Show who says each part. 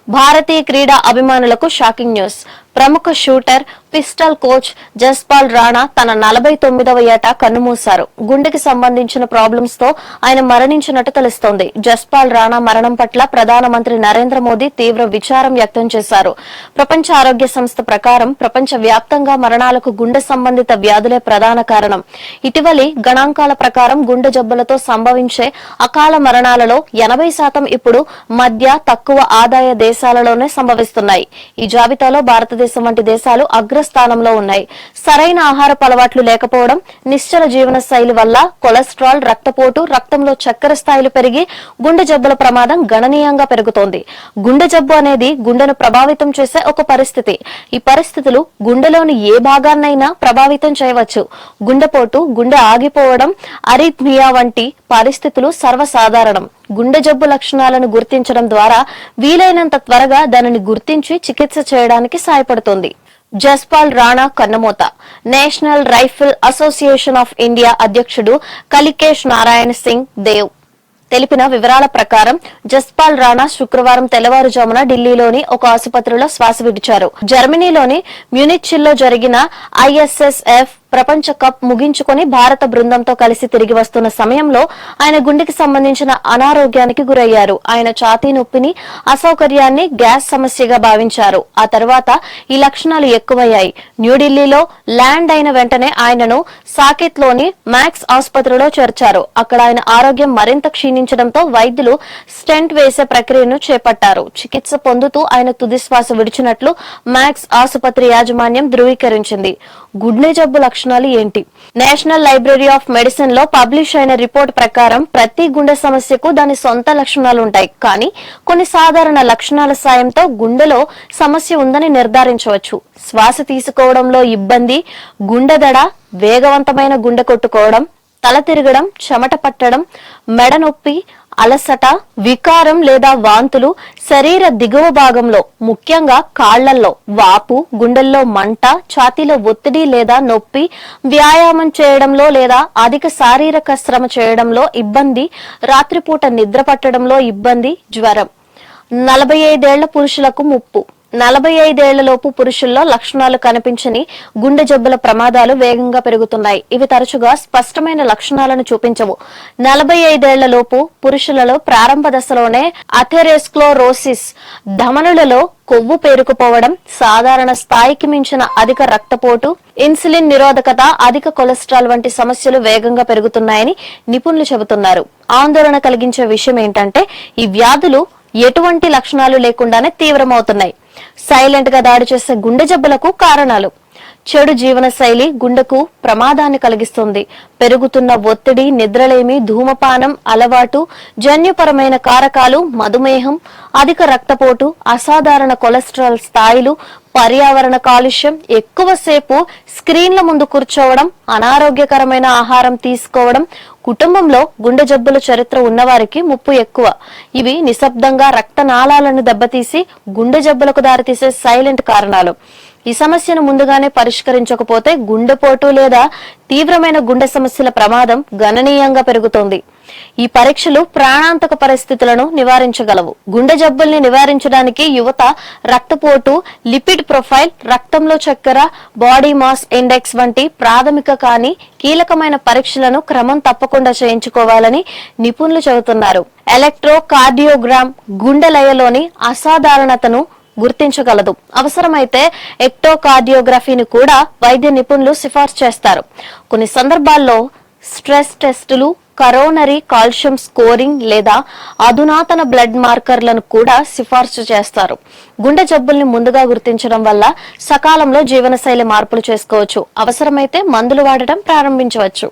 Speaker 1: భారతీయ క్రీడా అభిమానులకు shocking news. ప్రముఖ shooter, pistol coach Jaspal Rana తన 49వ ఏట కన్నుమూశారు. గుండెకి సంబంధించిన ప్రాబ్లమ్స్ తో ఆయన మరణించినట్టు తెలుస్తోంది. జస్పాల్ రాణా మరణం పట్ల ప్రధానమంత్రి నరేంద్ర మోదీ తీవ్ర విచారం వ్యక్తం చేశారు. ప్రపంచ ఆరోగ్య సంస్థ ప్రకారం ప్రపంచ వ్యాప్తంగా మరణాలకు గుండె సంబంధిత వ్యాధులే ప్రధాన కారణం. ఇటీవలి గణాంకాల ప్రకారం గుండె జబ్బులతో సంభవించే అకాల మరణాలలో 80% ఇప్పుడు మధ్య తక్కువ ఆదాయ దేశాలలోనే సంభవిస్తున్నాయి. ఈ జాబితాలో భారతదేశం వంటి దేశాలు అగ్రస్థానంలో ఉన్నాయి. సరైన ఆహారపు అలవాట్లు లేకపోవడం, నిశ్చల జీవన శైలి వల్ల కొలెస్ట్రాల్, రక్తపోటు, రక్తంలో చక్కెర స్థాయిలు పెరిగి గుండె జబ్బుల ప్రమాదం గణనీయంగా పెరుగుతోంది. గుండె జబ్బు అనేది గుండెను ప్రభావితం చేసే ఒక పరిస్థితి. ఈ పరిస్థితులు గుండెలోని ఏ భాగాన్నైనా ప్రభావితం చేయవచ్చు. గుండెపోటు, గుండె ఆగిపోవడం, అరిథ్మియా వంటి పరిస్థితులు సర్వసాధారణం. గుండె జబ్బు లక్షణాలను గుర్తించడం ద్వారా వీలైనంత త్వరగా దానిని గుర్తించి చికిత్స చేయడానికి సాయపడుతుంది. జస్పాల్ రాణా కన్నుమూత. National rifle association of India అధ్యక్షుడు కలికేష్ నారాయణ సింగ్ దేవ్ తెలిపిన వివరాల ప్రకారం జస్పాల్ రాణా శుక్రవారం తెల్లవారుజామున ఢిల్లీలోని ఒక ఆసుపత్రిలో శ్వాస విడిచారు. జర్మనీలోని మ్యూనిచ్లో జరిగిన ISSF ప్రపంచ కప్ ముగించుకుని భారత బృందంతో కలిసి తిరిగి వస్తున్న సమయంలో ఆయన గుండెకి సంబంధించిన అనారోగ్యానికి గురయ్యారు. ఆయన ఛాతీ నొప్పిని, అసౌకర్యాన్ని గ్యాస్ సమస్యగా భావించారు. ఆ తర్వాత ఈ లక్షణాలు ఎక్కువయ్యాయి. న్యూఢిల్లీలో ల్యాండ్ అయిన వెంటనే ఆయనను సాకేత్లోని మ్యాక్స్ ఆసుపత్రిలో చేర్చారు. అక్కడ ఆయన ఆరోగ్యం మరింత క్షీణించడంతో వైద్యులు స్టెంట్ వేసే ప్రక్రియను చేపట్టారు. చికిత్స పొందుతూ ఆయన తుదిశ్వాస విడిచినట్లు మ్యాక్స్ ఆసుపత్రి యాజమాన్యం ధృవీకరించింది. గుండె జబ్బు లక్షణాలు ఏంటి? నేషనల్ లైబ్రరీ ఆఫ్ మెడిసిన్ లో పబ్లిష్ అయిన రిపోర్ట్ ప్రకారం ప్రతి గుండె సమస్యకు దాని సొంత లక్షణాలు ఉంటాయి. కానీ కొన్ని సాధారణ లక్షణాల సాయంతో గుండెలో సమస్య ఉందని నిర్ధారించవచ్చు. శ్వాస తీసుకోవడంలో ఇబ్బంది, గుండె దడ, వేగవంతమైన గుండె కొట్టుకోవడం, తల తిరగడం, చెమట పట్టడం, మెడ నొప్పి, అలసట, వికారం లేదా వాంతులు, శరీర దిగువ భాగంలో ముఖ్యంగా కాళ్లల్లో వాపు, గుండెల్లో మంట, ఛాతీలో ఒత్తిడి లేదా నొప్పి, వ్యాయామం చేయడంలో లేదా అధిక శారీరక శ్రమ చేయడంలో ఇబ్బంది, రాత్రిపూట నిద్ర పట్టడంలో ఇబ్బంది, జ్వరం. 45 ఏళ్ల పురుషులకు ముప్పు. 45 ఏళ్లలోపు పురుషుల్లో లక్షణాలు కనిపించని గుండె జబ్బుల ప్రమాదాలు వేగంగా పెరుగుతున్నాయి. ఇవి తరచుగా స్పష్టమైన లక్షణాలను చూపించవు. 45 ఏళ్లలోపు పురుషులలో ప్రారంభ దశలోనే అథెరోస్క్లెరోసిస్, ధమనులలో కొవ్వు పేరుకుపోవడం, సాధారణ స్థాయికి మించిన అధిక రక్తపోటు, ఇన్సులిన్ నిరోధకత, అధిక కొలెస్ట్రాల్ వంటి సమస్యలు వేగంగా పెరుగుతున్నాయని నిపుణులు చెబుతున్నారు. ఆందోళన కలిగించే విషయం ఏంటంటే ఈ వ్యాధులు ఎటువంటి లక్షణాలు లేకుండానే తీవ్రమవుతున్నాయి. సైలెంట్ గా దాడి చేసే గుండె జబ్బులకు కారణాలు. చెడు జీవన శైలి గుండెకు ప్రమాదాన్ని కలిగిస్తుంది. పెరుగుతున్న ఒత్తిడి, నిద్రలేమి, ధూమపానం అలవాటు, జన్యుపరమైన కారకాలు, మధుమేహం, అధిక రక్తపోటు, అసాధారణ కొలెస్ట్రాల్ స్థాయిలు, పర్యావరణ కాలుష్యం, ఎక్కువసేపు స్క్రీన్ల ముందు కూర్చోవడం, అనారోగ్యకరమైన ఆహారం తీసుకోవడం, కుటుంబంలో గుండె జబ్బుల చరిత్ర ఉన్నవారికి ముప్పు ఎక్కువ. ఇవి నిశ్శబ్దంగా రక్తనాళాలను దెబ్బతీసి గుండె జబ్బులకు దారితీసే సైలెంట్ కారణాలు. ఈ సమస్యను ముందుగానే పరిష్కరించకపోతే గుండెపోటు లేదా తీవ్రమైన గుండె సమస్యల ప్రమాదం గణనీయంగా పెరుగుతోంది. ఈ పరీక్షలు ప్రాణాంతక పరిస్థితులను నివారించగలవు. గుండె జబ్బుల్ని నివారించడానికి యువత రక్తపోటు, లిపిడ్ ప్రొఫైల్, రక్తంలో చక్కెర, బాడీ మాస్ ఇండెక్స్ వంటి ప్రాథమిక కానీ కీలకమైన పరీక్షలను క్రమం తప్పకుండా చేయించుకోవాలని నిపుణులు చెబుతున్నారు. ఎలక్ట్రోకార్డియోగ్రామ్ గుండె లయలోని అసాధారణతను గుర్తించగలదు. అవసరమైతే ఎక్టోకార్డియోగ్రఫీని కూడా వైద్య నిపుణులు సిఫార్సు చేస్తారు. కొన్ని సందర్భాల్లో స్ట్రెస్ టెస్టులు, కరోనరీ కాల్షియం స్కోరింగ్ లేదా అధునాతన బ్లడ్ మార్కర్లను కూడా సిఫార్సు చేస్తారు. గుండె జబ్బుల్ని ముందుగా గుర్తించడం వల్ల సకాలంలో జీవనశైలి మార్పులు చేసుకోవచ్చు. అవసరమైతే మందులు వాడటం ప్రారంభించవచ్చు.